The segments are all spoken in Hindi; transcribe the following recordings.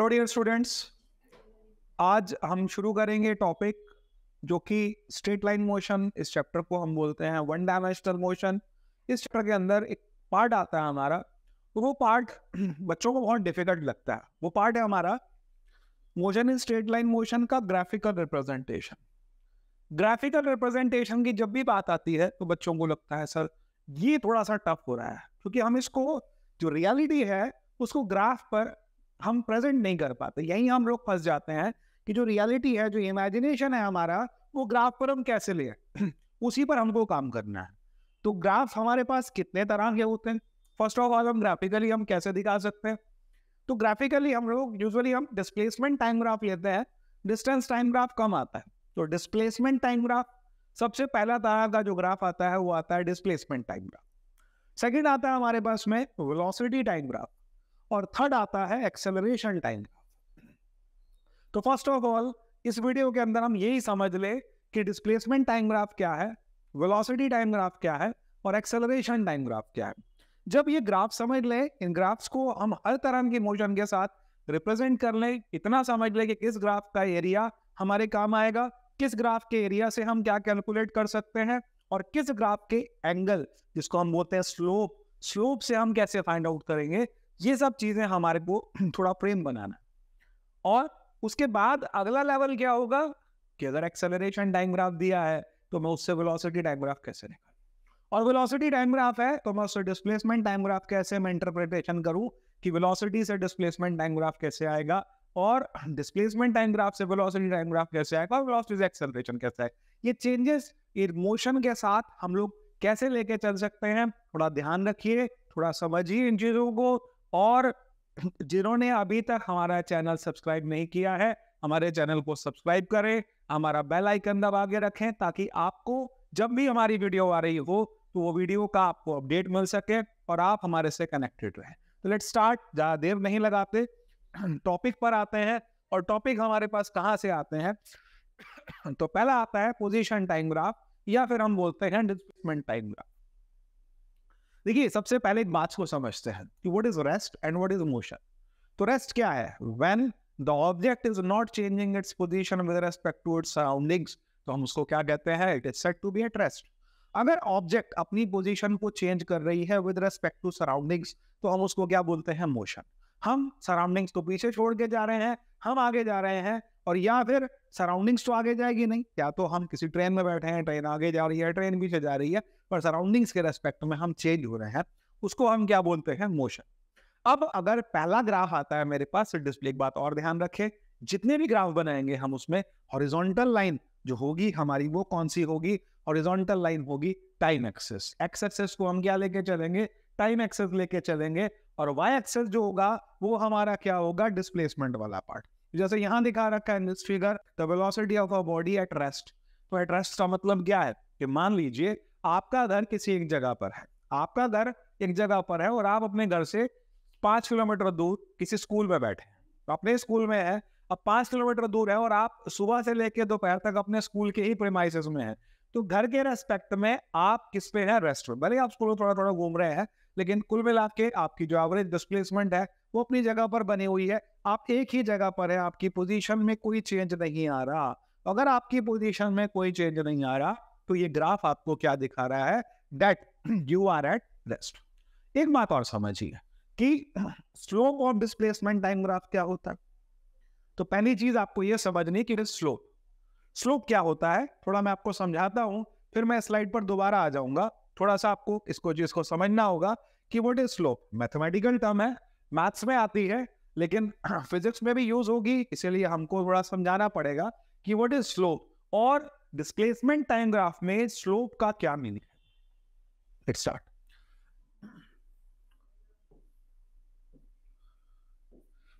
हेलो डियर स्टूडेंट्स, आज हम शुरू करेंगे टॉपिक जो कि स्ट्रेट लाइन मोशन। इस चैप्टर को हम बोलते हैं वन डायमेंशनल मोशन। इस चैप्टर के अंदर एक पार्ट आता है हमारा, तो वो पार्ट बच्चों को बहुत डिफिकल्ट लगता है। वो पार्ट है हमारा motion in straight line motion का ग्राफिकल रिप्रेजेंटेशन। ग्राफिकल रिप्रेजेंटेशन की जब भी बात आती है तो बच्चों को लगता है सर ये थोड़ा सा टफ हो रहा है, क्योंकि हम इसको जो रियलिटी है उसको ग्राफ पर हम प्रेजेंट नहीं कर पाते। यही हम लोग फंस जाते हैं कि जो रियलिटी है, जो इमेजिनेशन है हमारा, वो ग्राफ पर हम कैसे ले उसी पर हमको काम करना है। तो ग्राफ हमारे पास कितने तरह के होते हैं। फर्स्ट ऑफ ऑल हम ग्राफिकली हम कैसे दिखा सकते हैं, तो ग्राफिकली हम लोग यूजुअली हम डिस्प्लेसमेंट टाइम ग्राफ लेते हैं। डिस्टेंस टाइम ग्राफ कम आता है, तो डिस्प्लेसमेंट टाइम ग्राफ सबसे पहला तरह का जो ग्राफ आता है वो आता है डिस्प्लेसमेंट टाइम ग्राफ। सेकंड आता है हमारे पास में वेलोसिटी टाइम ग्राफ, और थर्ड आता है एक्सेलरेशन टाइम ग्राफ। तो फर्स्ट ऑफ ऑल इस वीडियो के अंदर हम यही समझ ले कि डिस्प्लेसमेंट टाइम ग्राफ क्या है, वेलोसिटी टाइम ग्राफ क्या है और एक्सेलरेशन टाइम ग्राफ क्या है। जब ये ग्राफ समझ ले, इन ग्राफ्स को हम हर तरह की मोशन के साथ रिप्रेजेंट कर ले, इतना समझ ले कि किस ग्राफ का एरिया हमारे काम आएगा, किस ग्राफ के एरिया से हम क्या कैलकुलेट कर सकते हैं, और किस ग्राफ के एंगल जिसको हम बोलते हैं स्लोप से हम कैसे फाइंड आउट करेंगे। ये सब चीजें हमारे को थोड़ा फ्रेम बनाना। और उसके बाद अगला लेवल क्या होगा कि अगर एक्सेलरेशन टाइम ग्राफ दिया है तो मैं उससे वेलोसिटी टाइम ग्राफ कैसे निकालूं, और वेलोसिटी टाइम ग्राफ है तो मैं उससे डिस्प्लेसमेंट टाइम ग्राफ कैसे मैं इंटरप्रिटेशन करूं कि वेलोसिटी से डिस्प्लेसमेंट टाइम ग्राफ कैसे आएगा, और डिस्प्लेसमेंट टाइम ग्राफ से वेलोसिटी टाइम ग्राफ कैसे आएगा, और वेलोसिटी से एक्सेलरेशन कैसे आएगा। ये चेंजेस मोशन के साथ हम लोग कैसे लेके चल सकते हैं, थोड़ा ध्यान रखिए, थोड़ा समझिए इन चीजों को। और जिन्होंने अभी तक हमारा चैनल सब्सक्राइब नहीं किया है, हमारे चैनल को सब्सक्राइब करें, हमारा बेल आइकन दबा के रखें, ताकि आपको जब भी हमारी वीडियो आ रही हो तो वो वीडियो का आपको अपडेट मिल सके और आप हमारे से कनेक्टेड रहें। तो लेट्स स्टार्ट, ज़्यादा देर नहीं लगाते, टॉपिक पर आते हैं। और टॉपिक हमारे पास कहाँ से आते हैं तो पहला आता है पोजीशन टाइम ग्राफ, या फिर हम बोलते हैं डिस्प्लेसमेंट टाइम ग्राफ। देखिए, सबसे पहले एक बात को समझते हैं कि what is rest and what is motion. तो रेस्ट क्या है? When the object is not changing its position with respect to its surroundings, तो हम उसको क्या कहते हैं? It is said to be at rest. अगर ऑब्जेक्ट अपनी पोजीशन को चेंज कर रही है विद रिस्पेक्ट टू सराउंडिंग्स, तो हम उसको क्या बोलते हैं? मोशन। हम सराउंडिंग्स को पीछे छोड़ के जा रहे हैं, हम आगे जा रहे हैं, और या फिर सराउंडिंग्स तो आगे जाएगी नहीं, या तो हम किसी ट्रेन में बैठे हैं, ट्रेन आगे जा रही है, ट्रेन पीछे जा रही है, पर सराउंडिंग्स के रेस्पेक्ट में हम चेंज हो रहे हैं, उसको हम क्या बोलते हैं? मोशन। अब अगर पहला ग्राफ आता है मेरे पास डिस्प्ले, एक बात और ध्यान रखें, जितने भी ग्राफ बनाएंगे हम उसमें हॉरिजॉन्टल लाइन जो होगी हमारी वो कौन सी होगी? हॉरिजॉन्टल लाइन होगी टाइम एक्सेस। एक्स एक्सेस को हम क्या लेके चलेंगे? टाइम एक्सेस लेके चलेंगे। और वाई एक्सेस जो होगा वो हमारा क्या होगा? डिस्प्लेसमेंट वाला पार्ट। जैसे यहाँ दिखा रखा है in this figure, the velocity of a body at rest. तो एट रेस्ट का मतलब क्या है कि मान लीजिए आपका घर किसी एक जगह पर है, आपका घर एक जगह पर है और आप अपने घर से 5 किलोमीटर दूर किसी स्कूल में बैठे हैं। तो अपने स्कूल में है, अब 5 किलोमीटर दूर है और आप सुबह से लेकर दोपहर तक अपने स्कूल के ही प्रेमाइसेस में है। तो घर के रेस्पेक्ट में आप किस पे है? रेस्ट में। भले आप स्कूल में थोड़ा थोड़ा घूम रहे हैं, लेकिन कुल मिला के आपकी जो एवरेज डिस्प्लेसमेंट है वो अपनी जगह पर बनी हुई है। आप एक ही जगह पर है, आपकी पोजीशन में कोई चेंज नहीं आ रहा। अगर आपकी पोजीशन में कोई चेंज नहीं आ रहा तो ये ग्राफ आपको क्या दिखा रहा है? That you are at rest. एक बात और समझिए कि slope of displacement time graph क्या होता है। तो पहली चीज आपको यह समझनी कि स्लोप क्या होता है, थोड़ा मैं आपको समझाता हूं, फिर मैं स्लाइड पर दोबारा आ जाऊंगा। थोड़ा सा आपको इसको चीज को समझना होगा कि what is slope. Mathematical term है, मैथ्स में आती है, लेकिन फिजिक्स में भी यूज होगी, इसीलिए हमको थोड़ा समझाना पड़ेगा कि व्हाट इज स्लोप और डिस्प्लेसमेंट टाइम ग्राफ में स्लोप का क्या मीनिंग है। Let's start.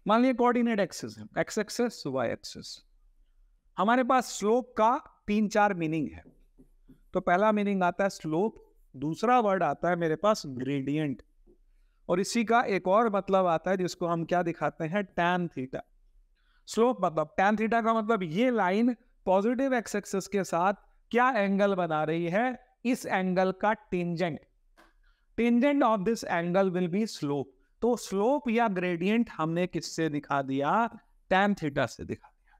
मान लीजिए कोऑर्डिनेट एक्सिस है, एक्स एक्सिस, वाई एक्सिस। हमारे पास स्लोप का 3-4 मीनिंग है। तो पहला मीनिंग आता है स्लोप, दूसरा वर्ड आता है मेरे पास ग्रेडियंट, और इसी का एक और मतलब आता है जिसको हम क्या दिखाते हैं? Tan theta. स्लोप मतलब टैन थीटा का मतलब ये लाइन पॉजिटिव एक्स एक्सिस के साथ क्या एंगल बना रही है? इस एंगल का tangent of this angle will be slope. तो स्लोप या ग्रेडियंट हमने किससे दिखा दिया? tan थीटा से दिखा दिया।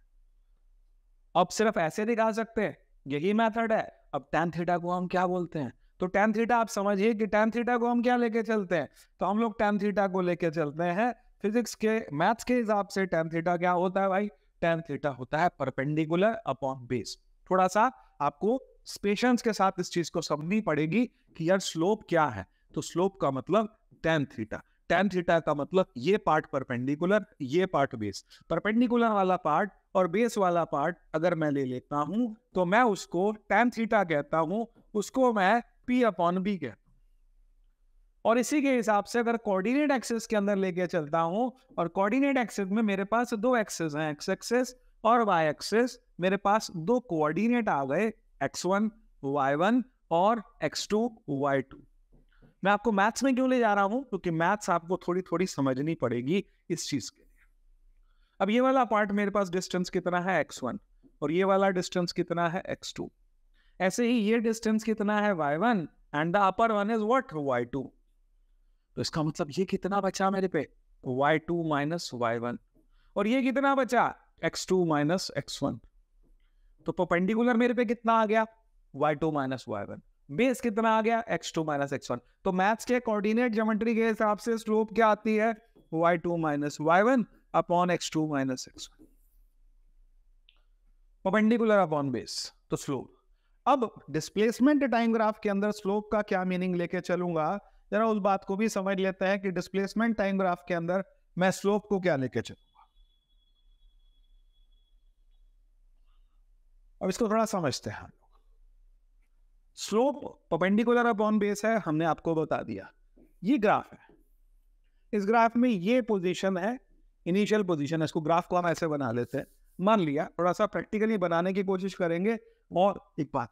अब सिर्फ ऐसे दिखा सकते हैं, यही मेथड है। अब tan थीटा को हम क्या बोलते हैं? तो tan थीटा आप समझिए कि tan थीटा को हम क्या लेके चलते हैं? तो हम लोग tan थीटा को लेके चलते हैं फिजिक्स के, मैथ्स के हिसाब से tan थीटा क्या होता है भाई? tan थीटा होता है परपेंडिकुलर अपॉन बेस। थोड़ा सा आपको पेशेंस के साथ इस चीज को समझनी पड़ेगी कि यार स्लोप क्या है। तो स्लोप का मतलब tan थीटा, tan थीटा का मतलब ये पार्ट परपेंडिकुलर, ये पार्ट बेस। परपेंडिकुलर वाला पार्ट और बेस वाला पार्ट अगर मैं ले लेता हूं तो मैं उसको tan थीटा कहता हूं, उसको मैं P अपॉन बी कहता हूं। और इसी के हिसाब से अगर कोऑर्डिनेट एक्सिस के अंदर लेके चलता हूं, और कोऑर्डिनेट एक्सिस में मेरे पास दो एक्सिस हैं, एक्स एक्सिस और वाई एक्सिस। मेरे पास दो कोऑर्डिनेट आ गए, x1 y1 और x2 y2। मैं आपको मैथ्स में क्यों ले जा रहा हूं? क्योंकि मैथ्स आपको थोड़ी थोड़ी समझनी पड़ेगी इस चीज के लिए। अब ये वाला पार्ट मेरे पास डिस्टेंस कितना है? x1, और ये वाला डिस्टेंस कितना है? x2। ऐसे ही ये डिस्टेंस कितना है? y1, and the upper one is what? y2। तो इसका मतलब ये कितना बचा मेरे पे? y2 minus y1। और ये कितना बचा? x2 minus x1। तो परपेंडिकुलर मेरे पे कितना आ गया? y2 minus y1। बेस कितना आ गया? x2 minus x1। तो मैथ्स के कोऑर्डिनेट ज्योमेट्री के हिसाब से स्लोप क्या आती है? y2 minus y1 upon x2 minus x1। Perpendicular upon base, तो स्लोप। अब डिस्प्लेसमेंट टाइम ग्राफ के अंदर स्लोप का क्या मीनिंग लेके चलूंगा, जरा उस बात को भी समझ लेते हैं कि डिस्प्लेसमेंट टाइम ग्राफ के अंदर मैं स्लोप को क्या लेके चलूंगा। अब इसको थोड़ा समझते हैं। स्लोप परपेंडिकुलर अपॉन बेस है, हमने आपको बता दिया। ये ग्राफ है, इस ग्राफ में ये पोजीशन है, इनिशियल पोजीशन है। इसको ग्राफ को हम ऐसे बना लेते हैं, मान लिया। थोड़ा सा प्रैक्टिकली बनाने की कोशिश करेंगे। और एक बात,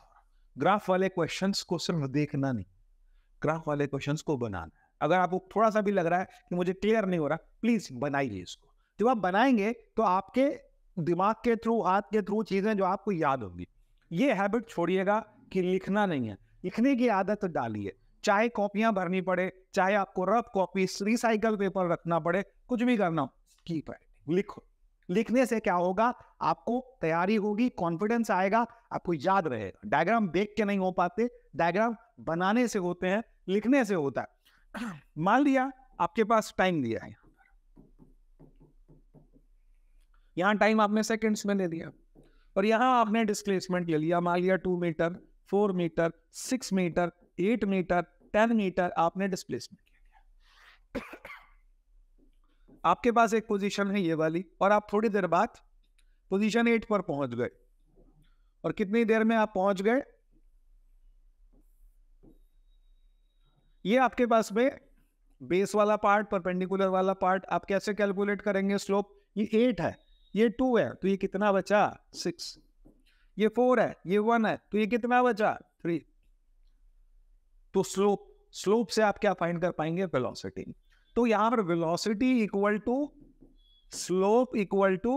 ग्राफ वाले क्वेश्चंस को सिर्फ देखना नहीं, ग्राफ वाले क्वेश्चंस को बनाना है। अगर आपको थोड़ा सा भी लग रहा है कि मुझे क्लियर नहीं हो रहा, प्लीज बनाइए इसको। जब आप बनाएंगे तो आपके दिमाग के थ्रू, हाथ के थ्रू चीजें जो आपको याद होंगी। ये हैबिट छोड़िएगा कि लिखना नहीं है, लिखने की आदत डालिए। चाहे कॉपियां भरनी पड़े, चाहे आपको रफ कॉपी, रिसाइकल पेपर रखना पड़े, कुछ भी करना हो, कीप राइटिंग, लिखो। लिखने से क्या होगा? आपको तैयारी होगी, कॉन्फिडेंस आएगा, आपको याद रहेगा। डायग्राम देख के नहीं हो पाते, डायग्राम बनाने से होते हैं, लिखने से होता है। मान लिया आपके पास टाइम दिया है, यहां टाइम आपने सेकंड्स में ले लिया, और यहां आपने डिस्प्लेसमेंट ले लिया, मान लिया 2 metre, 4 metre, 6 metre, 8 metre, 10 metre आपने डिस्प्लेसमेंट ले लिया। आपके पास एक पोजीशन है ये वाली, और आप थोड़ी देर बाद पोजीशन 8 पर पहुंच गए। और कितनी देर में आप पहुंच गए? ये आपके पास में बेस वाला पार्ट, परपेंडिकुलर वाला पार्ट, आप कैसे कैलकुलेट करेंगे स्लोप? ये 8 है, ये 2 है, तो ये कितना बचा? 6। ये 4 है, ये 1 है, तो ये कितना बचा? 3। तो स्लोप से आप क्या फाइंड कर पाएंगे? वेलोसिटी। तो यहां पर velocity equal to slope equal to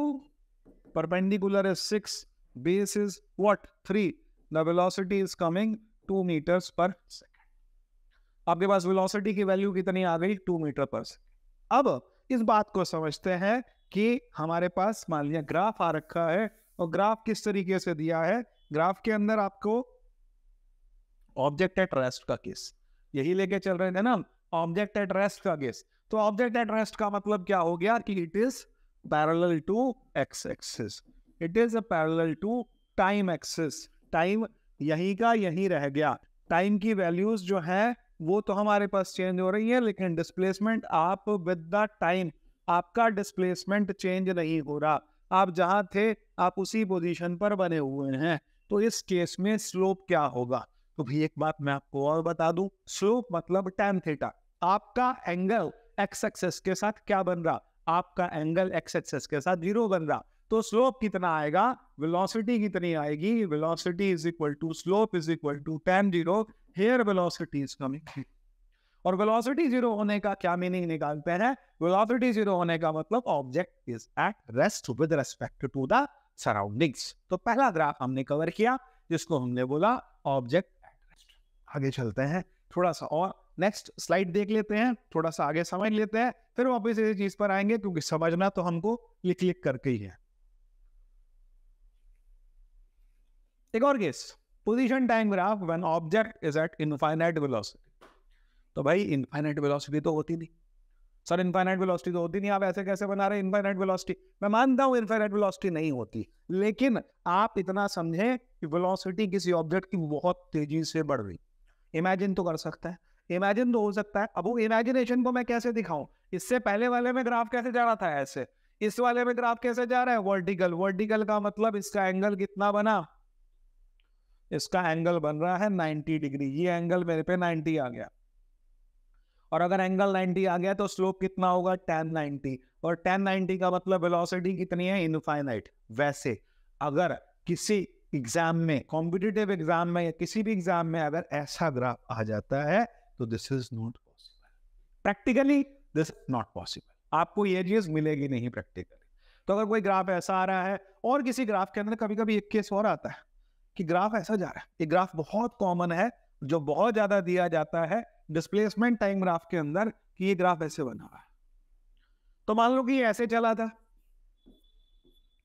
perpendicular is 6, base is what? 3, the velocity is coming 2 metres per second. आपके पास वेलोसिटी की वैल्यू कितनी आ गई? 2 मीटर पर सेकंड। अब इस बात को समझते हैं कि हमारे पास मान लिया ग्राफ आ रखा है, और ग्राफ किस तरीके से दिया है? ग्राफ के अंदर आपको ऑब्जेक्ट एट रेस्ट का केस यही लेके चल रहे थे ना, ऑब्जेक्ट एट रेस्ट का केस। तो ऑब्जेक्ट एट रेस्ट का मतलब क्या हो गया? कि it is parallel to X axis, it is parallel to time axis. Time यही का यही रह गया। टाइम की वैल्यूज जो है वो तो हमारे पास चेंज हो रही है, लेकिन डिस्प्लेसमेंट आप विद द टाइम, आपका डिस्प्लेसमेंट चेंज नहीं हो रहा। आप जहां थे आप उसी पोजीशन पर बने हुए हैं। तो इस केस में स्लोप क्या होगा? तो भी एक बात मैं आपको और बता दूं, स्लोप मतलब tan थीटा। आपका एंगल एक्स एक्सिस के साथ क्या बन रहा? आपका एंगल एक्स एक्सिस के साथ 0 बन रहा। तो स्लोप कितना आएगा? वेलोसिटी कितनी आएगी? Velocity is equal to slope is equal to tan 0। Here velocity is coming. और वेलोसिटी 0 होने का क्या मीनिंग निकालते हैं? वेलोसिटी 0 होने का मतलब object is at rest with respect to the surroundings. तो पहला ग्राफ हमने कवर किया, जिसको हमने बोला ऑब्जेक्ट एट रेस्ट। आगे चलते हैं, थोड़ा सा और नेक्स्ट स्लाइड देख लेते हैं, थोड़ा सा आगे समझ लेते हैं, फिर वापस इस चीज पर आएंगे, क्योंकि समझना तो हमको लिख लिख करके ही है। एक और case, position time graph when object is eight infinite velocity. तो भाई इनफाइनाइट वेलोसिटी तो होती नहीं सर, इनफाइनाइट वेलोसिटी तो होती नहीं, आप ऐसे कैसे बना रहे हैं इनफाइनाइट वेलोसिटी? मैं मानता हूं इनफाइनाइट वेलोसिटी नहीं होती, लेकिन आप इतना समझें कि वेलोसिटी किसी ऑब्जेक्ट की बहुत तेजी से बढ़ रही। इमेजिन तो कर सकता है, इमेजिन तो हो सकता है। अब वो इमेजिनेशन को मैं कैसे दिखाऊं? इससे पहले वाले में ग्राफ कैसे जा रहा था ऐसे, इस वाले में ग्राफ कैसे जा रहा है वर्टिकल। वर्टिकल का मतलब इसका एंगल कितना बना, इसका एंगल बन रहा है 90 डिग्री। ये एंगल मेरे पे 90 आ गया, और अगर एंगल 90 आ गया तो स्लोप कितना होगा, tan 90, और tan 90 का मतलब वेलोसिटी कितनी है, इनफाइनाइट। वैसे अगर किसी एग्जाम में, कॉम्पिटिटिव एग्जाम में या किसी भी एग्जाम में अगर ऐसा ग्राफ आ जाता है तो this is not possible, practically this is not possible, आपको ये चीज मिलेगी नहीं प्रैक्टिकली। तो अगर कोई ग्राफ ऐसा आ रहा है, और किसी ग्राफ के अंदर कभी कभी एक केस और आता है कि ग्राफ ऐसा जा रहा है, एक ग्राफ बहुत कॉमन है जो बहुत ज्यादा दिया जाता है डिस्प्लेसमेंट टाइम ग्राफ के अंदर, कि ये ग्राफ ऐसे बना हुआ है। तो मान लो कि ये ऐसे चला था,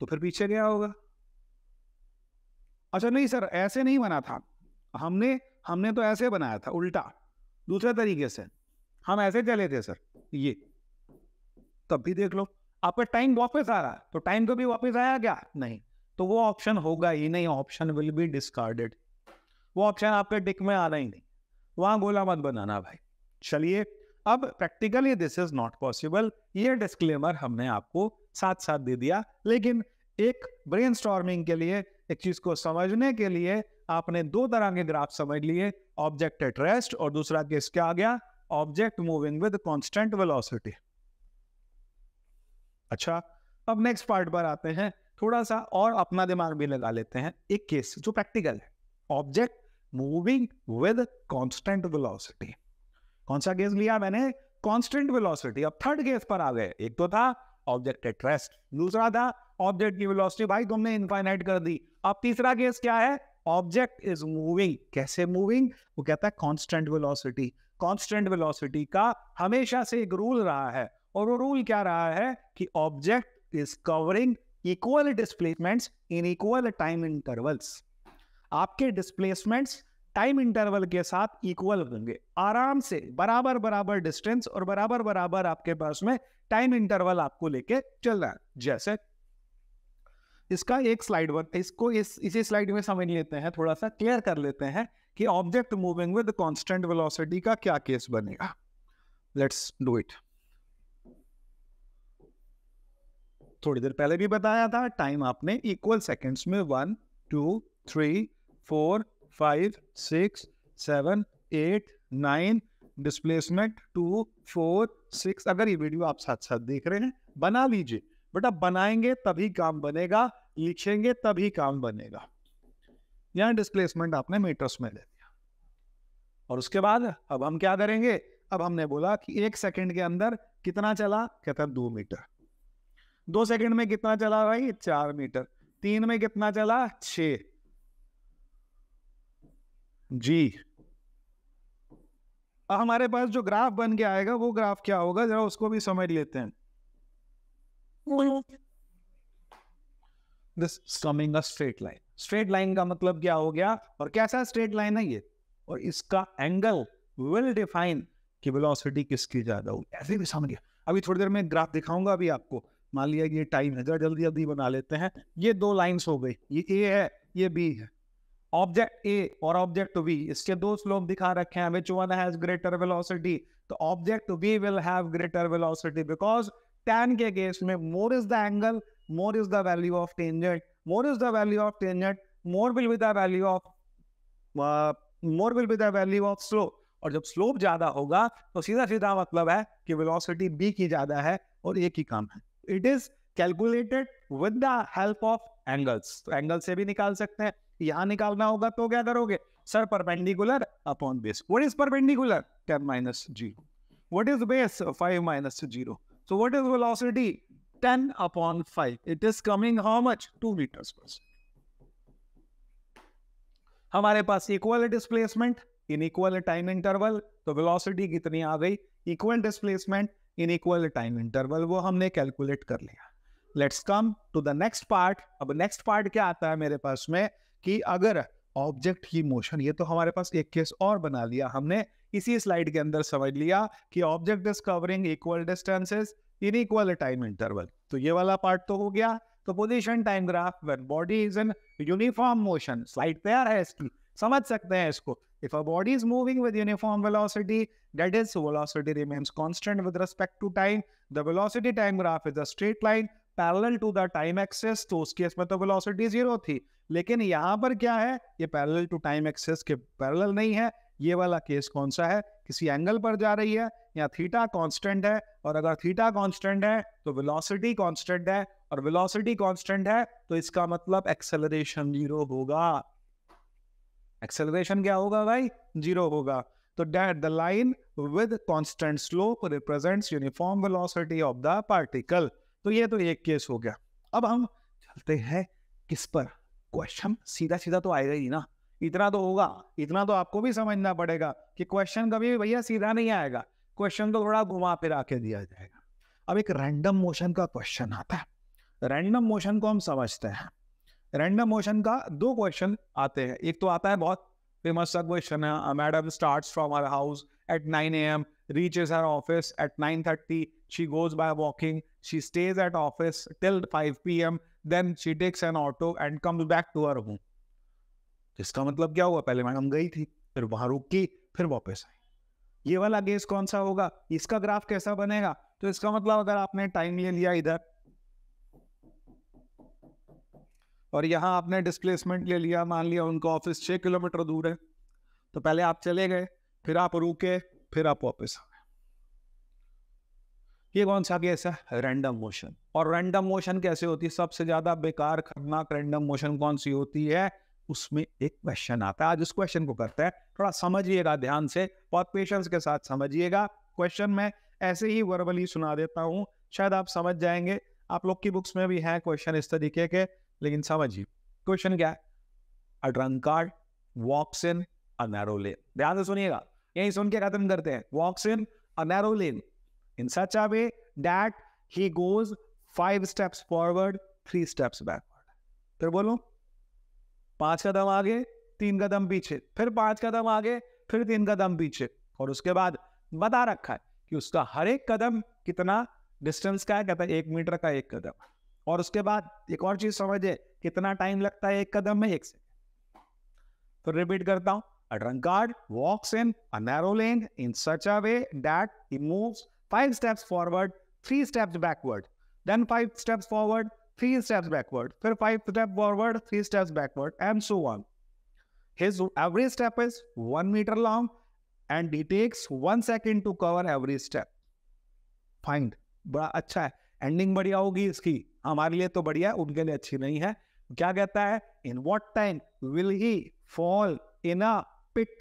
तो फिर पीछे गया होगा। अच्छा नहीं सर, ऐसे नहीं बना था, हमने तो ऐसे बनाया था, उल्टा दूसरे तरीके से हम ऐसे चले थे सर, ये तब भी देख लो आपका टाइम वापस आ रहा है, तो टाइम कभी वापस आया क्या, नहीं, तो वो ऑप्शन होगा ही नहीं, ऑप्शन विल बी डिस्कार्डेड, वो ऑप्शन आपके टिक में आना ही नहीं, वहां गोला मत बनाना भाई। चलिए, अब practically this is not possible, ये डिस्क्लेमर हमने आपको साथ साथ दे दिया, लेकिन एक ब्रेनस्टॉर्मिंग के लिए, एक चीज को समझने के लिए आपने दो तरह के ग्राफ समझ लिए, ऑब्जेक्ट एट रेस्ट और दूसरा केस क्या आ गया, object moving with constant velocity. अच्छा, अब नेक्स्ट पार्ट पर आते हैं, थोड़ा सा और अपना दिमाग भी लगा लेते हैं, एक केस जो प्रैक्टिकल है, object moving with constant velocity. कौन सा केस लिया मैंने, कांस्टेंट वेलोसिटी। अब थर्ड केस पर आ गए, एक तो था ऑब्जेक्ट एट रेस्ट, दूसरा था ऑब्जेक्ट की वेलोसिटी भाई तुमने इनफाइनाइट कर दी। अब तीसरा केस क्या है, ऑब्जेक्ट इज मूविंग, कैसे मूविंग, वो कहता है कांस्टेंट वेलोसिटी। कांस्टेंट वेलोसिटी का हमेशा से एक रूल रहा है, और वो रूल क्या रहा है कि object is covering equal displacements in equal time intervals. आपके डिस्प्लेसमेंट्स टाइम इंटरवल के साथ इक्वल होंगे, आराम से बराबर बराबर डिस्टेंस और बराबर बराबर आपके पास में टाइम इंटरवल आपको लेके चल रहा है। जैसे इसका एक स्लाइड वर्क, इसको इसी स्लाइड में समझ लेते हैं, थोड़ा सा क्लियर कर लेते हैं कि object moving with constant velocity का क्या केस बनेगा। Let's do it. थोड़ी देर पहले भी बताया था, टाइम आपने इक्वल सेकंड्स में 1 2 3 4 5 6 7 8 9 डिस्प्लेसमेंट 2 4 6। अगर ये वीडियो आप साथ साथ देख रहे हैं बना लीजिए, बट अब बनाएंगे तभी काम बनेगा, लिखेंगे तभी काम बनेगा। यहां डिस्प्लेसमेंट आपने मीटर्स में ले दिया, और उसके बाद अब हम क्या करेंगे, अब हमने बोला कि 1 सेकंड के अंदर कितना चला, कहता 2 मीटर। 2 सेकंड में कितना चला भाई, 4 मीटर। 3 में कितना चला, 6 जी। अब हमारे पास जो ग्राफ बन के आएगा वो ग्राफ क्या होगा, जरा उसको भी समझ लेते हैं। This coming a straight line. Straight line का मतलब क्या हो गया, और कैसा स्ट्रेट लाइन है ये, और इसका एंगल विल डिफाइन कि वेलोसिटी किसकी ज्यादा होगी। ऐसे भी समझ गया। अभी थोड़ी देर में ग्राफ दिखाऊंगा अभी आपको। मान लिया ये टाइम है, जरा जल्दी जल्दी बना लेते हैं। ये 2 लाइंस हो गई, ये ए है ये बी है। ऑब्जेक्ट ए और ऑब्जेक्ट बी, इसके 2 स्लोप दिखा रखे हैं, which one has greater velocity? तो object B will have greater velocity because tan के केस में more is the angle, more is the value of tangent, more is the value of tangent, more will be the value of slope। और जब स्लोप ज्यादा होगा तो सीधा सीधा मतलब है कि वेलोसिटी बी की ज्यादा है, और एक ही काम है, it is calculated with the help of angles. तो एंगल से भी निकाल सकते हैं। यहां निकालना होगा तो क्या करोगे, sir perpendicular upon base. What is perpendicular, 10 minus 0। What is base, 5 minus 0। So what is velocity, 10 upon 5। It is coming how much, 2 metres per second. हमारे पास equal displacement in equal time interval, तो वेलोसिटी कितनी आ गई, equal displacement in equal time interval, वो हमने कैलकुलेट कर लिया। Let's come to the next part. अब नेक्स्ट पार्ट क्या आता है मेरे पास में कि अगर ऑब्जेक्ट की मोशन, ये तो हमारे पास एक केस और बना लिया हमने, इसी स्लाइड के अंदर समझ लिया कि object is covering equal distances in equal time interval, तो ये वाला पार्ट तो हो गया। तो position time graph when body is in uniform motion, slide तैयार है इसकी, समझ सकते हैं इसको। If a body is moving with uniform velocity, that is, velocity remains constant with respect to time. The velocity time graph is a straight line parallel to the time axis. तो उस केस में तो velocity 0 थी, लेकिन यहाँ पर क्या है, ये parallel to time axis के parallel नहीं है। ये वाला केस कौन सा है, किसी एंगल पर जा रही है, यहाँ थीटा कांस्टेंट है, और अगर थीटा कांस्टेंट है तो वेलोसिटी कांस्टेंट है, और वेलोसिटी कांस्टेंट है तो इसका मतलब एक्सेलरेशन 0 होगा। एक्सेलरेशन क्या होगा भाई, 0 होगा। तो that the line with constant slope represents uniform velocity of the particle. तो ये तो एक केस हो गया। अब हम चलते हैं किस पर, क्वेश्चन सीधा सीधा तो आएगा ही ना, इतना तो होगा, इतना तो आपको भी समझना पड़ेगा कि क्वेश्चन कभी भैया सीधा नहीं आएगा, क्वेश्चन तो थोड़ा घुमा फिरा के दिया जाएगा। अब एक रैंडम मोशन का क्वेश्चन आता है। रैंडम मोशन को हम समझते हैं। रैंडम मोशन का दो क्वेश्चन आते हैं। एक तो आता है बहुत फेमस सा क्वेश्चन है, a madam starts from her house at 9 AM, reaches her office at 9:30, she goes by walking, she stays at office till 5 PM, then she takes an auto and comes back to her home. इसका मतलब क्या हुआ, पहले मैडम गई थी, फिर वहां रुकी, फिर वापस आई। ये वाला केस कौन सा होगा, इसका ग्राफ कैसा बनेगा, तो इसका मतलब अगर आपने टाइम ले लिया इधर और यहाँ आपने डिस्प्लेसमेंट ले लिया, मान लिया उनका ऑफिस 6 किलोमीटर दूर है, तो पहले आप चले गए, फिर आप रुके, फिर आप वापस आ गए। ये कौन सा केस है, रैंडम मोशन। और रैंडम मोशन कैसे होती है, सबसे ज्यादा बेकार खतरनाक रैंडम मोशन कौन सी होती है, उसमें एक क्वेश्चन आता है। आज उस क्वेश्चन को करते हैं, थोड़ा समझिएगा ध्यान से, बहुत पेशेंस के साथ समझिएगा। क्वेश्चन मैं ऐसे ही वर्बली सुना देता हूँ, शायद आप समझ जाएंगे। आप लोग की बुक्स में भी है क्वेश्चन इस तरीके के, लेकिन समझिए क्वेश्चन क्या है। अ drunkard walks in a narrow लेन, ध्यान से सुनिएगा, यही सुन के खत्म करते हैं। Walks in a narrow lane in such a way that he goes 5 steps forward, 3 steps backward. फिर बोलो, 5 कदम आगे, 3 कदम पीछे, फिर 5 कदम आगे, फिर 3 कदम पीछे, और उसके बाद बता रखा है कि उसका हर एक कदम कितना डिस्टेंस का है, कहता है 1 मीटर का एक कदम। और उसके बाद एक और चीज समझे, कितना टाइम लगता है एक कदम में, 1 सेकंड। तो रिपीट करता हूं, a drunkard walks in a narrow lane in such a way that he moves 5 steps forward, 3 steps backward, then 5 steps forward, 3 steps backward, फिर 5 steps forward, 3 steps backward, and so on. His every step is 1 meter long, and he takes 1 second to cover every step. Find, बड़ा अच्छा है, एंडिंग बढ़िया होगी इसकी, हमारे लिए तो बढ़िया, उनके लिए अच्छी नहीं है। क्या कहता है, in what time will he fall in a pit,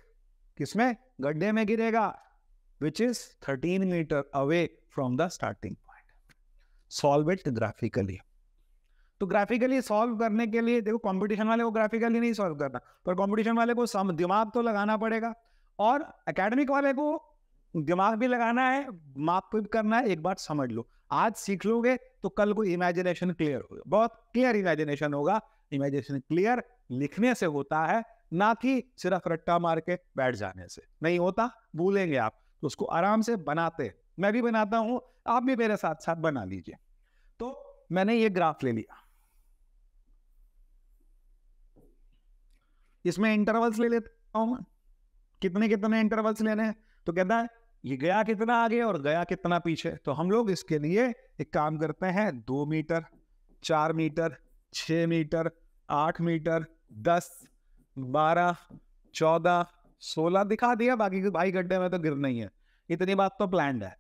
किसमें, गड्ढे में गिरेगा, which is 13 meter away from the starting point. Solve it graphically. तो ग्राफिकली सॉल्व करने के लिए देखो, कंपटीशन वाले को ग्राफिकली नहीं सॉल्व करना, पर कंपटीशन वाले को दिमाग तो लगाना पड़ेगा, और एकेडमिक वाले को दिमाग भी लगाना है, माप भी करना है। एक बात समझ लो, आज सीख लोगे तो कल को इमेजिनेशन क्लियर होगा, बहुत क्लियर इमेजिनेशन होगा। इमेजिनेशन क्लियर लिखने से होता है, ना कि सिर्फ रट्टा मार के बैठ जाने से नहीं होता, भूलेंगे आप। तो उसको आराम से बनाते, मैं भी बनाता हूं, आप भी मेरे साथ साथ बना लीजिए। तो मैंने ये ग्राफ ले लिया, इसमें इंटरवल्स ले लेता हूं, कितने कितने इंटरवल्स लेने हैं। तो कहता है ये गया कितना आगे और गया कितना पीछे। तो हम लोग इसके लिए एक काम करते हैं, 2 मीटर, 4 मीटर, 6 मीटर, 8 मीटर, 10, 12, 14, 16 दिखा दिया, बाकी भाई गड्ढे में तो गिरना ही है, इतनी बात तो प्लान्ड है।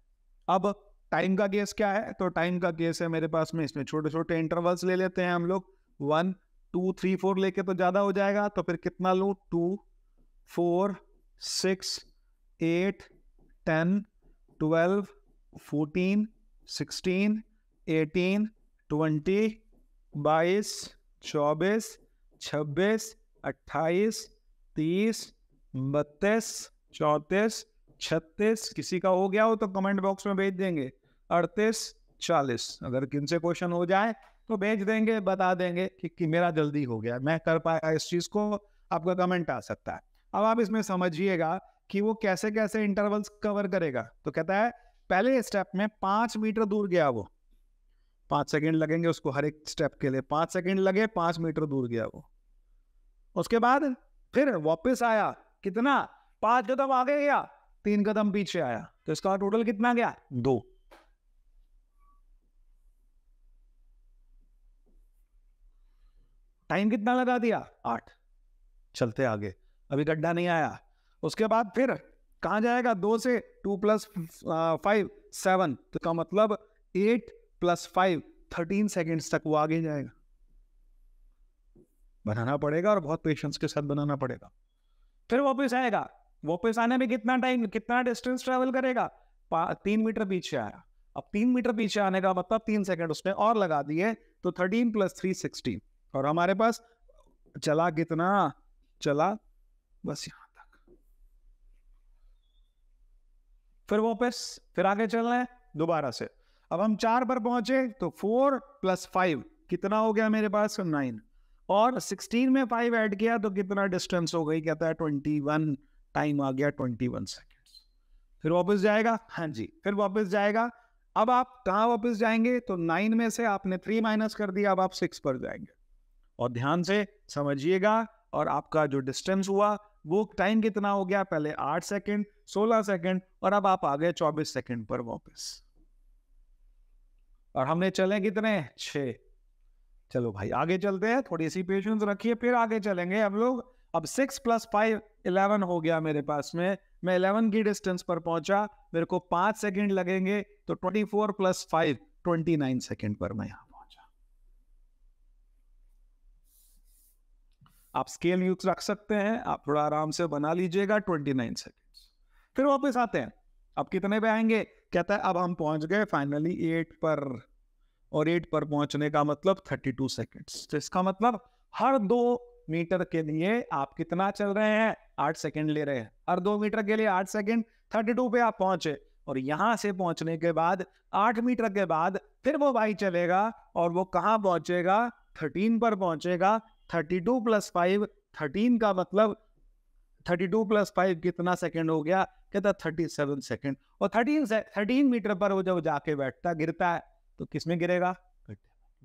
अब टाइम का केस क्या है, तो टाइम का केस है मेरे पास में, इसमें छोटे छोटे इंटरवल्स ले लेते हैं हम लोग, 1, 2, 3, 4 लेके तो ज्यादा हो जाएगा, तो फिर कितना लूं, 2, 4, 6, 8, 10, 12, 14, 16, 18, 20, 22, 24, 26, 28, 30, 32, 34, 36, किसी का हो गया हो तो कमेंट बॉक्स में भेज देंगे। 38, 40, अगर किनसे क्वेश्चन हो जाए तो भेज देंगे, बता देंगे कि मेरा जल्दी हो गया, मैं कर पाया इस चीज को, आपका कमेंट आ सकता है। अब आप इसमें समझिएगा कि वो कैसे कैसे इंटरवल्स कवर करेगा। तो कहता है पहले स्टेप में 5 मीटर दूर गया वो, 5 सेकंड लगेंगे उसको हर एक स्टेप के लिए, 5 सेकंड लगे, 5 मीटर दूर गया वो। उसके बाद फिर वापस आया, कितना, 5 कदम आगे गया, 3 कदम पीछे आया, तो इसका टोटल कितना गया, 2। टाइम कितना लगा दिया, 8। चलते आगे, अभी गड्ढा नहीं आया। उसके बाद फिर कहां जाएगा, 2 से 2 + 5 7, तो का मतलब 8 + 5 13 सेकेंड्स तक वो आगे जाएगा। बनाना पड़ेगा और बहुत पेशेंस के साथ बनाना पड़ेगा। फिर वापस आएगा, वापस आने में कितना टाइम, कितना डिस्टेंस ट्रेवल करेगा, 3 मीटर पीछे आया। अब 3 मीटर पीछे आने का मतलब 3 सेकंड उसने और लगा दिए, तो 13 + 3 16, और हमारे पास चला कितना, चला बस यहां तक। फिर वापस, फिर आगे चलना है दोबारा से। अब हम 4 पर पहुंचे तो 4 + 5 कितना हो गया मेरे पास, 9, और 16 में 5 ऐड किया तो कितना डिस्टेंस हो गई, कहता है 21, टाइम आ गया 21 सेकेंड्स। फिर वापस जाएगा, हाँ जी, फिर वापस जाएगा। अब आप कहां वापस जाएंगे, तो 9 में से आपने 3 माइनस कर दिया, अब आप 6 पर जाएंगे। और ध्यान से समझिएगा, और आपका जो डिस्टेंस हुआ वो टाइम कितना हो गया, पहले 8 सेकंड, 16 सेकंड, और अब आप आ गए 24 सेकंड पर वापस। और हमने चले कितने, 6। चलो भाई आगे चलते हैं, थोड़ी सी पेशेंस रखिए, फिर आगे चलेंगे हम लोग। अब 6 + 5 11 हो गया मेरे पास में, मैं 11 की डिस्टेंस पर पहुंचा, मेरे को 5 सेकंड लगेंगे, तो 24 + 5 29 सेकंड पर मैं यहां पहुंचा। आप स्केल यूज रख सकते हैं, आप थोड़ा आराम से बना लीजिएगा, 29 सेकंड। फिर वापस आते हैं, अब कितने पे आएंगे, कहता है अब हम पहुंच गए फाइनली 8 पर, और 8 पर पहुंचने का मतलब 32 सेकंड्स। तो इसका मतलब हर 2 मीटर के लिए आप कितना चल रहे हैं, 8 सेकंड ले रहे हैं, हर 2 मीटर के लिए 8 सेकंड, 32 पे आप पहुंचे। और यहां से पहुंचने के बाद 8 मीटर के बाद फिर वो भाई चलेगा, और वो कहां पहुंचेगा, 13 पर पहुंचेगा। 32 + 5 13 का मतलब 32 + 5 कितना सेकंड हो गया, कहता 37 सेकंड। और 13 मीटर पर वो जब जाके बैठता, गिरता है, तो किसमें गिरेगा,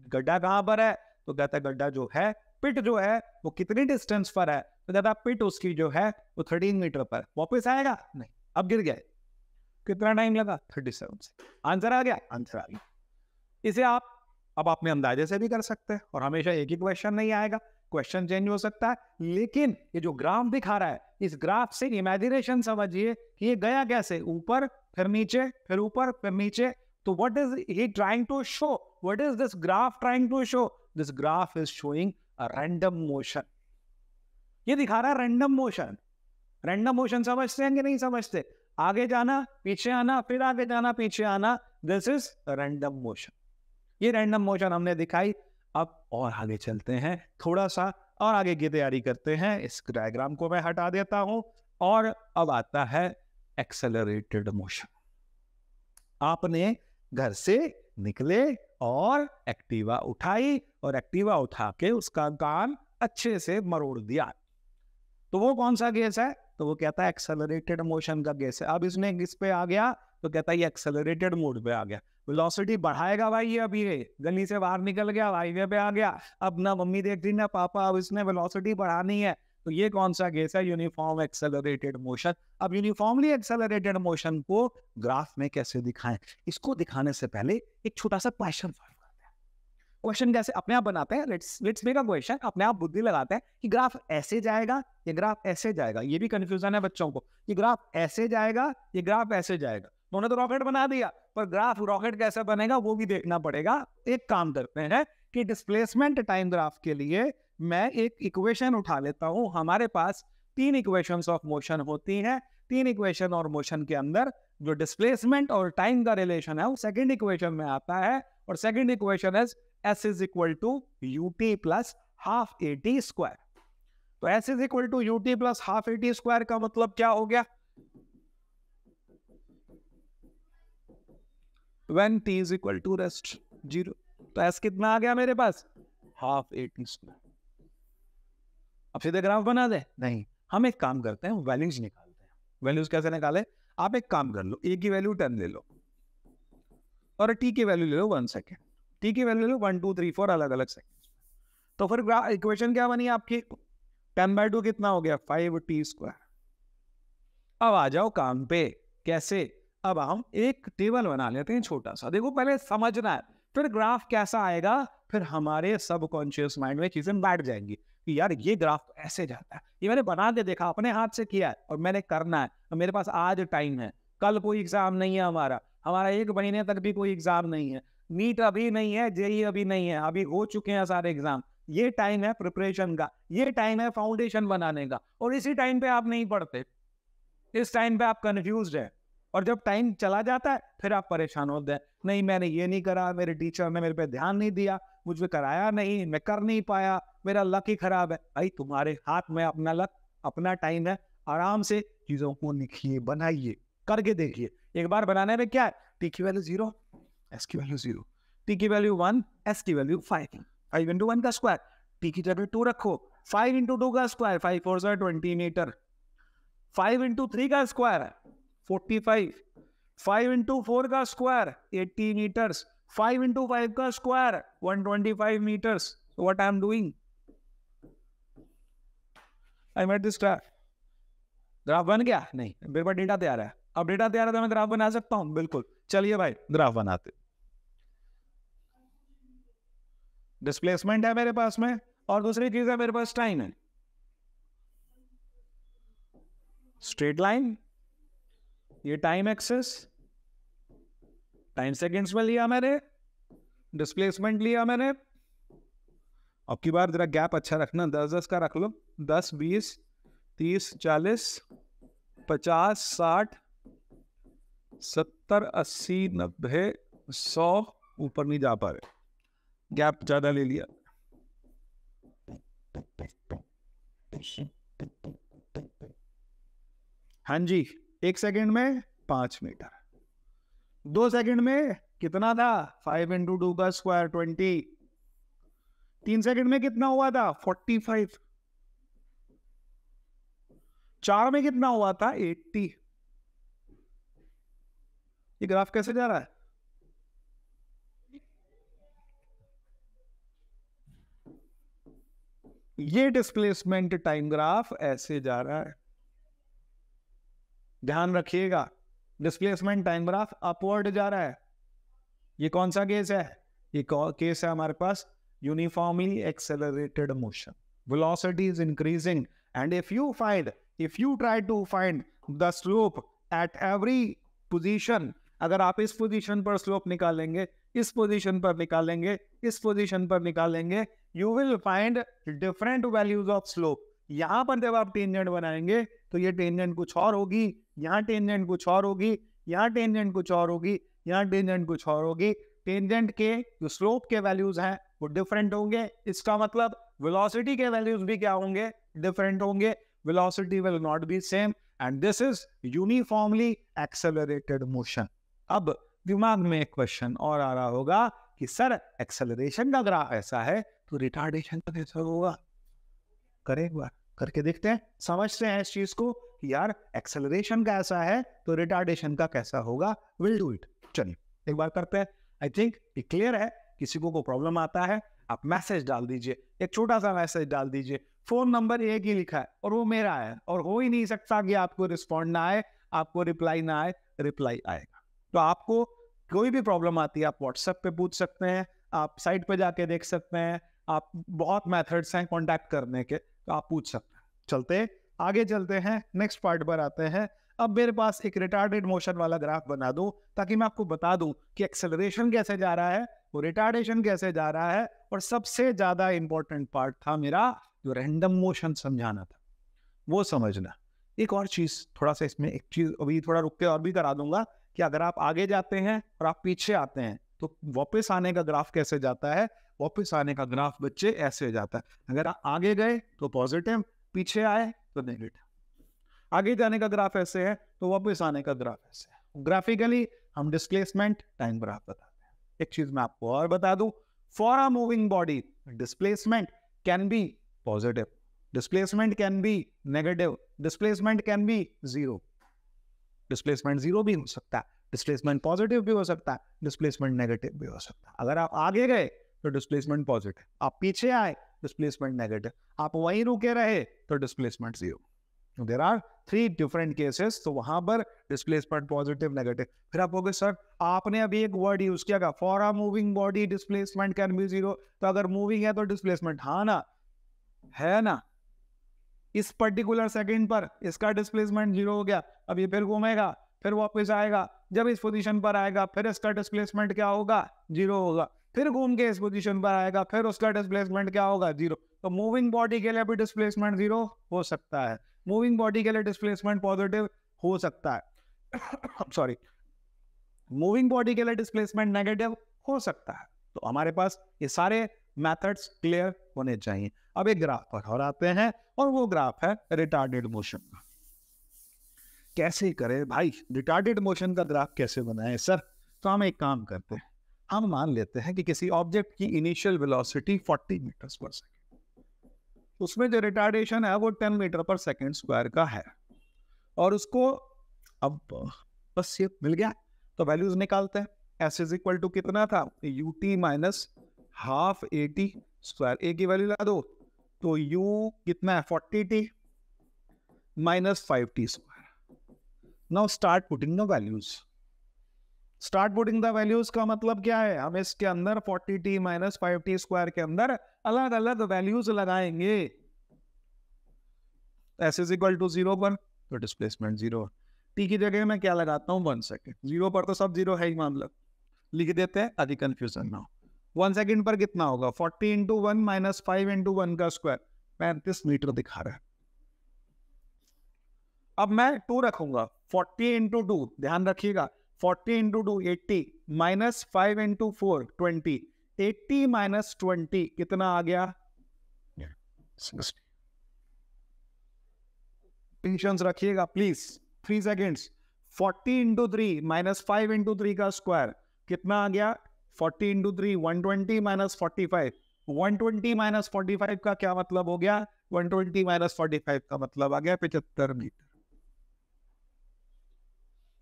गड्ढा कहां पर है, तो कहता है गड्ढा जो है, पिट जो है वो कितनी डिस्टेंस पर है, तो कहता पिट उसकी जो है वो 13 मीटर पर। वापस आएगा नहीं, अब गिर गए, कितना टाइम लगा, 37 से। आंसर आ गया, आंसर आ गया। इसे आप अब अपने अंदाजे से भी कर सकते हैं, और हमेशा एक ही क्वेश्चन नहीं आएगा, क्वेश्चन चेंज हो सकता है। लेकिन ये जो ग्राफ दिखा रहा है, इस ग्राफ से इमेजिनेशन समझिए कि ये गया कैसे, ऊपर फिर नीचे, फिर ऊपर फिर नीचे। तो what is he trying to show? What is this graph trying to show? This graph is showing a random motion. ये दिखा रहा है random motion. Random motion समझते हैं कि नहीं समझते, आगे जाना पीछे आना, फिर आगे जाना पीछे आना, this is random motion. ये random motion हमने दिखाई। अब और आगे चलते हैं, थोड़ा सा और आगे की तैयारी करते हैं। इस डायग्राम को मैं हटा देता हूं, और अब आता है एक्सेलरेटेड मोशन। आपने घर से निकले और एक्टिवा उठाई, और एक्टिवा उठा के उसका कान अच्छे से मरोड़ दिया, तो वो कौन सा केस है, तो वो कहता है एक्सेलरेटेड मोशन का केस है। अब इसने इस पे आ गया, तो कहता है ये एक्सेलरेटेड मोड पे आ गया, वेलोसिटी बढ़ाएगा भाई, ये अभी गली से बाहर निकल गया, हाईवे पे आ गया, अब ना मम्मी देख रही ना पापा, अब इसने वेलोसिटी बढ़ानी है। तो ये कौन सा केस है, यूनिफॉर्म एक्सेलरेटेड मोशन। अब यूनिफॉर्मली एक्सेलरेटेड मोशन को ग्राफ में कैसे दिखाएं, इसको दिखाने से पहले एक छोटा सा क्वेश्चन सॉल्व करते हैं। क्वेश्चन कैसे अपने आप बनाते हैं, लेट्स मेक अ क्वेश्चन, अपने आप बुद्धि लगाते हैं कि ग्राफ ऐसे जाएगा, ये ग्राफ ऐसे जाएगा। ये भी कंफ्यूजन है बच्चों को, ये ग्राफ ऐसे जाएगा, ये ग्राफ ऐसे जाएगा। उन्होंने तो रॉकेट बना दिया, पर ग्राफ रॉकेट कैसे बनेगा वो भी देखना पड़ेगा। एक काम करते हैं कि डिस्प्लेसमेंट टाइम ग्राफ के लिए मैं एक इक्वेशन उठा लेता हूं। हमारे पास 3 इक्वेशंस ऑफ मोशन होती हैं। 3 इक्वेशन और मोशन के अंदर जो डिस्प्लेसमेंट और टाइम का रिलेशन है वो सेकंड इक्वेशन में आता है, और सेकंड इक्वेशन है s = ut + ½ at²। तो s is equal to ut plus half at square का मतलब क्या हो गया, when t is equal to rest 0। तो s कितना आ गया मेरे पास, हाफ at स्क्वायर। अब सीधे ग्राफ बना दे, नहीं, हम एक काम करते हैं, वैल्यूज निकालते हैं। वैल्यूज कैसे निकाले, आप एक काम कर लो, a की वैल्यू 10 ले लो और t की वैल्यू ले लो 1 सेकेंड, t की वैल्यू ले लो 1 2 3 4 अलग अलग सेकेंड। तो फिर इक्वेशन क्या बनी आपकी, 10/2 कितना हो गया, 5t स्क्वायर। अब आ जाओ काम पे, कैसे, अब हम एक टेबल बना लेते हैं छोटा सा। देखो पहले समझना है, फिर ग्राफ कैसा आएगा, फिर हमारे सबकॉन्शियस माइंड में चीजें बैठ जाएंगी कि यार ये ग्राफ तो ऐसे जाता है, ये मैंने बना के देखा, अपने हाथ से किया है और मैंने करना है, और मेरे पास आज टाइम है, कल कोई एग्जाम नहीं है हमारा 1 महीने तक भी कोई एग्जाम नहीं है, नीट अभी नहीं है, जेई अभी नहीं है, अभी हो चुके हैं सारे एग्जाम। ये टाइम है प्रिपरेशन का, ये टाइम है फाउंडेशन बनाने का, और इसी टाइम पे आप नहीं पढ़ते, इस टाइम पे आप कंफ्यूज्ड है, और जब टाइम चला जाता है फिर आप परेशान होते हैं, नहीं मैंने ये नहीं करा, मेरे टीचर ने मेरे पे ध्यान नहीं दिया, मुझे कराया नहीं, मैं कर नहीं पाया, मेरा लक ही खराब है। भाई तुम्हारे हाथ में अपना लक, अपना टाइम है, आराम से चीजों को लिखिए, बनाइए, करके देखिए। एक बार बनाने में क्या है, टी की वैल्यू 0, एस की वैल्यू 0, टी की वैल्यू 1, एस की वैल्यू 5, 5 इंटू 1 का स्क्वायर, टी की जगह 2 रखो, 5 इंटू 2 का स्क्वायर, 5 4 20 मीटर, 5 इंटू 3 का स्क्वायर है 45, 5 इंटू 4 का स्क्वायर 80 मीटर्स, 5 इंटू 5 का square 125 metres. So what I am doing? I made this graph. Graph बन गया, नहीं मेरे पास डेटा तैयार है, अब डेटा तैयार है तो मैं ग्राफ बना सकता हूं, बिल्कुल। चलिए भाई ग्राफ बनाते। डिस्प्लेसमेंट है मेरे पास में, और दूसरी चीज है मेरे पास टाइम है, स्ट्रेट लाइन, ये टाइम एक्सेस, टाइम सेकेंड्स में लिया मैंने, डिस्प्लेसमेंट लिया मैंने। अब की बार जरा गैप अच्छा रखना, 10-10 का रख लो, 10 20 30 40 50 60 70 80 90 100, ऊपर नहीं जा पा रहे, गैप ज्यादा ले लिया। हाँ जी, 1 सेकेंड में 5 मीटर, 2 सेकेंड में कितना था, 5 इंटू 2 का स्क्वायर 20, 3 सेकेंड में कितना हुआ था 45, 4 में कितना हुआ था 80। ये ग्राफ कैसे जा रहा है, ये डिस्प्लेसमेंट टाइम ग्राफ ऐसे जा रहा है, ध्यान रखिएगा, डिस्प्लेसमेंट टाइम ग्राफ अपवर्ड जा रहा है। ये कौन सा केस है, ये केस है हमारे पास uniformly accelerated motion, velocity is increasing, and if you try to find the slope at every position, अगर आप इस पोजीशन पर स्लोप निकालेंगे, इस पोजीशन पर निकालेंगे, इस पोजीशन पर निकालेंगे, you will find different values of slope. यहां पर जब आप टेंजेंट बनाएंगे तो ये टेंजेंट कुछ और होगी, यहाँ टेंजेंट कुछ और होगी, यहाँ टेंजेंट कुछ और होगी, यहाँ टेंजेंट कुछ और होगी। टेंजेंट के जो स्लोप के वैल्यूज हैं वो डिफरेंट होंगे, इसका मतलब वेलोसिटी के वैल्यूज भी क्या होंगे, डिफरेंट होंगे। Velocity will not be same, and this is uniformly accelerated motion. अब दिमाग में एक क्वेश्चन और आ रहा होगा कि सर एक्सेलरेशन का ग्राफ ऐसा है तो रिटार्डेशन का कैसा होगा, करें एक बार, करके देखते हैं, समझते हैं इस चीज को कि यार एक्सेलरेशन का ऐसा है तो रिटार्डेशन का कैसा होगा। विल डू इट, चलिए एक बार करते हैं। आई थिंक ये क्लियर है, किसी को प्रॉब्लम आता है आप मैसेज डाल दीजिए, एक छोटा सा मैसेज डाल दीजिए, फोन नंबर एक ही लिखा है और वो मेरा है, और हो ही नहीं सकता कि आपको रिस्पॉन्ड ना आए, आपको रिप्लाई ना आए, रिप्लाई आएगा। तो आपको कोई भी प्रॉब्लम आती है आप व्हाट्सएप पे पूछ सकते हैं, आप साइट पे जाके देख सकते हैं, आप बहुत मेथड्स हैं कांटेक्ट करने के, तो आप पूछ सकते हैं। चलते आगे चलते हैं, नेक्स्ट पार्ट पर आते हैं। अब मेरे पास एक रिटार्डेड मोशन वाला ग्राफ बना दूं ताकि मैं आपको बता दूं कि एक्सेलरेशन कैसे जा रहा है, वो रिटार्डेशन कैसे जा रहा है, और सबसे ज्यादा इंपॉर्टेंट पार्ट था मेरा जो रैंडम मोशन समझाना था, वो समझना। एक और चीज, थोड़ा सा इसमें एक चीज अभी थोड़ा रुक के और भी करा दूंगा कि अगर आप आगे जाते हैं और आप पीछे आते हैं तो वापस आने का ग्राफ कैसे जाता है, वापस आने का ग्राफ बच्चे ऐसे जाता है। अगर आप आगे गए तो पॉजिटिव, पीछे आए तो नेगेटिव, आगे जाने का ग्राफ ऐसे है तो वापस आने का ग्राफ ऐसे है। ग्राफिकली हम डिस्प्लेसमेंट टाइम ग्राफ बताते हैं। एक चीज मैं आपको और बता दूं, for a moving body displacement can be positive, displacement can be negative, displacement can be zero. Displacement zero भी हो सकता है, डिस्प्लेसमेंट पॉजिटिव भी हो सकता है, डिस्प्लेसमेंट नेगेटिव भी हो सकता है। अगर आप आगे गए तो डिस्प्लेसमेंट पॉजिटिव, आप पीछे आए डिस्प्लेसमेंट नेगेटिव, आप वहीं रुके रहे तो displacement zero. There are 3 different cases, तो वहां पर डिस्प्लेसमेंट पॉजिटिव नेगेटिव। फिर आप बोलोगे सर आपने अभी एक वर्ड यूज किया, for a moving body displacement can be zero, तो अगर मूविंग है तो डिस्प्लेसमेंट, हाँ ना, है ना, इस पर्टिकुलर सेकंड पर इसका डिस्प्लेसमेंट जीरो हो गया, अब ये फिर घूमेगा, फिर वापस आएगा, जब इस पोजीशन पर आएगा फिर इसका डिस्प्लेसमेंट क्या होगा, जीरो होगा, फिर घूम के इस पोजीशन पर आएगा, फिर उसका डिस्प्लेसमेंट क्या होगा, जीरो। तो मूविंग बॉडी के लिए भी डिस्प्लेसमेंट जीरो हो सकता है, मूविंग बॉडी के लिए डिस्प्लेसमेंट पॉजिटिव हो सकता है सॉरी, मूविंग बॉडी के लिए डिस्प्लेसमेंट नेगेटिव हो सकता है। तो हमारे पास ये सारे मेथड्स क्लियर होने चाहिए। अब एक ग्राफ पर और आते हैं, और वो ग्राफ है रिटार्डेड मोशन का। कैसे करें भाई, रिटार्डेड मोशन का ग्राफ कैसे बनाएं सर? तो हम एक काम करते हैं, हम मान लेते हैं कि किसी ऑब्जेक्ट की इनिशियल वेलोसिटी 40 मीटर पर सेकेंड, उसमें जो रिटार्डेशन है वो 10 मीटर पर सेकेंड स्क्वायर का है, और उसको अब बस ये मिल गया तो वैल्यूज निकालते हैं। एस इज इक्वल टू कितना था, u t minus half a t square, a की वैल्यू लगा दो तो यू कितना है 40 t minus 5 t square. Now start putting the values, start putting the values का मतलब क्या है, हम इसके अंदर 40 टी माइनस 5 टी स्क्वायर के अंदर अलग अलग वैल्यूज लगाएंगे। एस इज इक्वल टू 0 पर तो डिस्प्लेसमेंट 0, टी की जगह मैं क्या लगाता हूँ 1 सेकेंड, 0 पर तो सब 0 है ही मान लो, लिख देते हैं अधिक कंफ्यूजन ना हो। 1 सेकेंड पर कितना होगा, 40 इंटू 1 माइनस 5 इंटू 1 का स्क्वायर, 35 मीटर दिखा रहा है। अब मैं 2 रखूंगा, 40 इंटू 2, ध्यान रखिएगा 40 इंटू 2 80 माइनस 5 इंटू 4 20, 80 माइनस 20 कितना आ गया 60। पेशेंस रखिएगा please, 3 seconds. 40 into 3 minus 5 into 3 का स्क्वायर कितना आ गया, 40 इंटू 3 120 माइनस 45, 120 माइनस 45 का क्या मतलब हो गया, 120 माइनस 45 का मतलब आ गया 75 मीटर।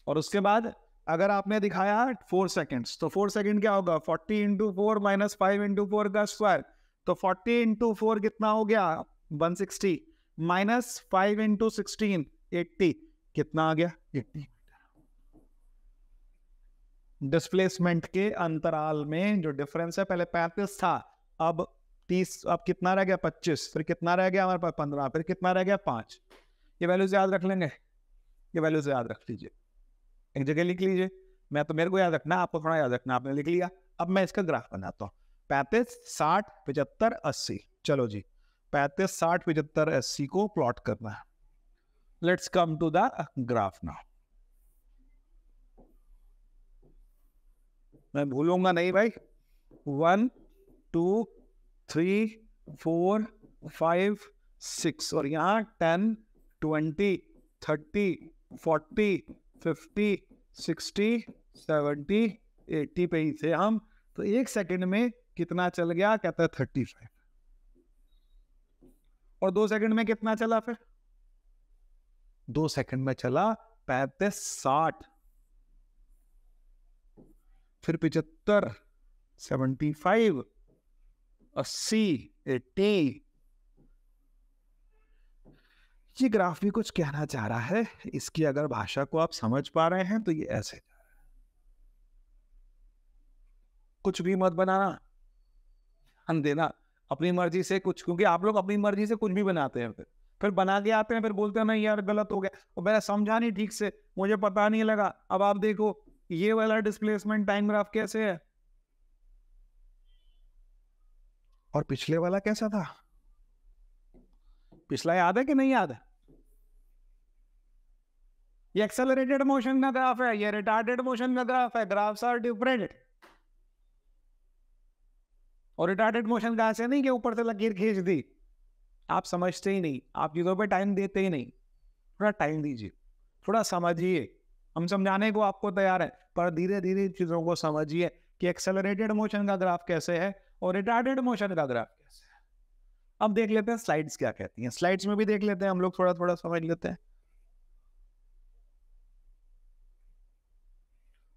और उसके बाद अगर आपने दिखाया 4 सेकेंड्स तो 4 सेकेंड क्या होगा, 40 इंटू 4 माइनस 5 इंटू 4 का स्क्वायर, तो 40 इंटू 4 कितना हो गया 160 माइनस 5 इंटू 16 80 कितना आ गया 80। डिस्प्लेसमेंट के अंतराल में जो डिफरेंस है, पहले 35 था, अब 30, अब कितना रह गया 25, फिर कितना रह गया हमारे पास 15, फिर कितना रह गया 5। ये वैल्यूज याद रख लेंगे, ये वैल्यूज याद रख लीजिए, एक जगह लिख लीजिए। मैं तो मेरे को याद रखना, आपको थोड़ा याद रखना, आपने लिख लिया। अब मैं इसका ग्राफ बनाता हूँ, 35 60 75 80। चलो जी, 35 60 75 80 को प्लॉट करना है। Let's come to the graph now. मैं भूलूंगा नहीं भाई, 1 2 3 4 5 6, और यहाँ 10 20 30 40 50 60 70 80 पे ही थे हम। तो 1 सेकंड में कितना चल गया, कहता है 35, और 2 सेकंड में कितना चला, फिर 2 सेकंड में चला 35 60, फिर 75 75 80 80। ये ग्राफ भी कुछ कहना चाह रहा है, इसकी अगर भाषा को आप समझ पा रहे हैं तो ये ऐसे जा रहा है। कुछ भी मत बनाना, हम देना अपनी मर्जी से कुछ, क्योंकि आप लोग अपनी मर्जी से कुछ भी बनाते हैं, फिर बना के आते हैं, फिर बोलते हैं नहीं यार गलत हो गया, और मैंने समझा नहीं ठीक से, मुझे पता नहीं लगा। अब आप देखो ये वाला डिस्प्लेसमेंट टाइम ग्राफ कैसे है, और पिछले वाला कैसा था, पिछला याद है कि नहीं याद है? ये एक्सेलरेटेड मोशन का ग्राफ है, ये रिटार्डेड मोशन का ग्राफ है, ग्राफ्स आर डिफरेंट। और रिटार्डेड मोशन का ऐसे नहीं कि ऊपर से लकीर खींच दी, आप समझते ही नहीं, आप चीज़ों पे टाइम देते ही नहीं। थोड़ा टाइम दीजिए, थोड़ा समझिए। हम समझाने को आपको तैयार है, पर धीरे धीरे चीज़ों को समझिए कि एक्सेलरेटेड मोशन का ग्राफ कैसे है और रिटार्डेड मोशन का ग्राफ कैसे है। अब देख लेते हैं स्लाइड्स क्या कहती हैं। स्लाइड्स में भी देख लेते हैं हम लोग, थोड़ा थोड़ा समझ लेते हैं।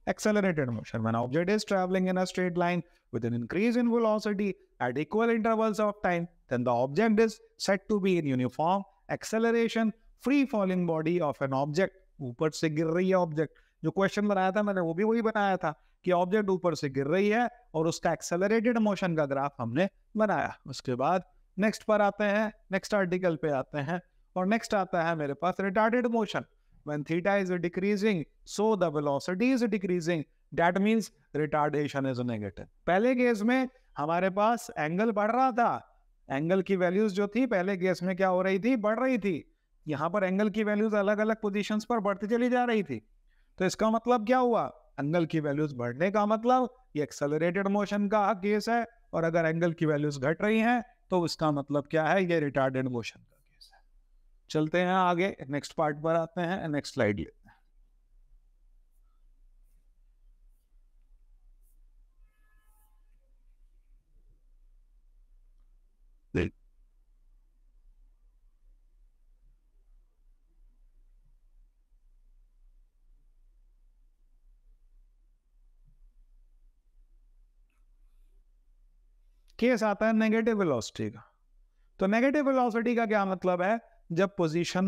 Accelerated motion, when object is traveling in a straight line with an increase in velocity at equal intervals of time, then the object is said to be in uniform acceleration. Free falling body of an object, ऊपर से गिर रही है ऑब्जेक्ट, जो क्वेश्चन बनाया था मैंने वो भी वही बनाया था कि ऑब्जेक्ट ऊपर से गिर रही है और उसका एक्सेलरेटेड मोशन का ग्राफ हमने बनाया। उसके बाद नेक्स्ट पर आते हैं, नेक्स्ट आर्टिकल पे आते हैं, और नेक्स्ट आता है मेरे पास retarded motion. When theta is decreasing, so the velocity is decreasing. That means retardation is negative. पहले केस में हमारे पास एंगल बढ़ रहा था, एंगल की वैल्यूज जो थी पहले केस में क्या हो रही थी, बढ़ रही थी। यहाँ पर एंगल की वैल्यूज अलग अलग पोजीशंस पर बढ़ती चली जा रही थी। तो इसका मतलब क्या हुआ, एंगल की वैल्यूज बढ़ने का मतलब ये एक्सेलरेटेड मोशन का केस है, और अगर एंगल की वैल्यूज घट रही हैं तो इसका मतलब क्या है, ये रिटार्डेड मोशन का केस है। चलते हैं आगे, नेक्स्ट पार्ट पर आते हैं, नेक्स्ट स्लाइड लेते हैं। केस आता है नेगेटिव वेलोसिटी का। तो नेगेटिव वेलोसिटी का क्या मतलब है, जब पोजीशन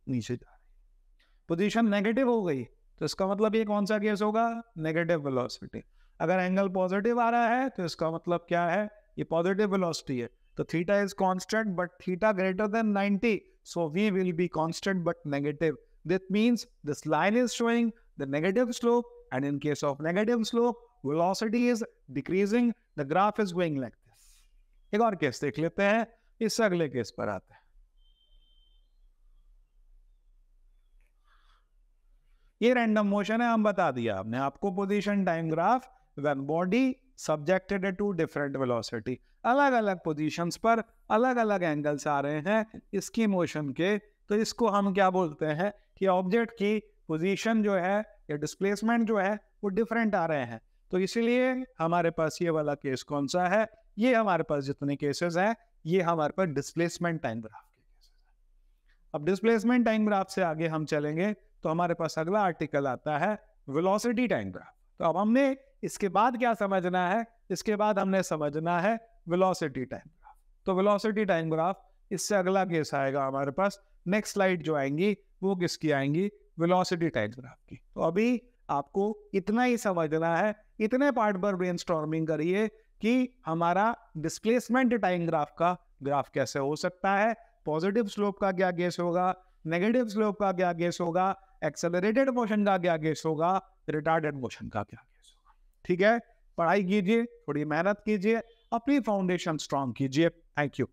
नीचे जा रही है, पोजीशन नेगेटिव हो गई, तो इसका मतलब ये कौन सा केस होगा, नेगेटिव वेलोसिटी। अगर एंगल पॉजिटिव आ रहा है तो इसका मतलब क्या है, ये पॉजिटिव वेलोसिटी है। तो theta is constant but theta greater than 90, so we will be constant but negative. That means this line is showing the negative slope, and in case of negative slope, velocity is decreasing, the graph is going like this. एक और केस देख लेते हैं, इससे अगले केस पर आते हैं। ये रैंडम मोशन है, हम बता दिया हमने आपको position time graph when body subjected to different velocity, अलग अलग पोजीशंस पर अलग अलग एंगल्स आ रहे हैं इसकी मोशन के, तो इसको हम क्या बोलते हैं कि ऑब्जेक्ट की पोजीशन जो है या डिस्प्लेसमेंट जो है वो डिफरेंट आ रहे हैं। तो इसीलिए हमारे पास ये वाला केस कौन सा है, ये हमारे पास जितने केसेस हैं ये हमारे पास डिस्प्लेसमेंट टाइम ग्राफ के केसेस हैं। अब डिस्प्लेसमेंट टाइम ग्राफ से आगे हम चलेंगे तो हमारे पास अगला आर्टिकल आता है वेलोसिटी टाइम ग्राफ। तो अब हमने इसके बाद क्या समझना है, इसके बाद हमने समझना है वेलोसिटी टाइम ग्राफ। तो वेलोसिटी टाइम ग्राफ, इससे अगला केस आएगा हमारे पास, नेक्स्ट स्लाइड जो आएंगी वो किसकी आएंगी, वेलोसिटी टाइम ग्राफ की। तो अभी आपको इतना ही समझना है, इतने पार्ट पर ब्रेनस्टॉर्मिंग करिए कि हमारा डिस्प्लेसमेंट टाइम ग्राफ का ग्राफ कैसे हो सकता है, पॉजिटिव स्लोप का क्या केस होगा, नेगेटिव स्लोप का क्या केस होगा, एक्सेलरेटेड मोशन का क्या केस होगा, रिटार्डेड मोशन का क्या केस होगा। ठीक है, पढ़ाई कीजिए, थोड़ी मेहनत कीजिए, अपनी फाउंडेशन स्ट्रांग कीजिए। Thank you.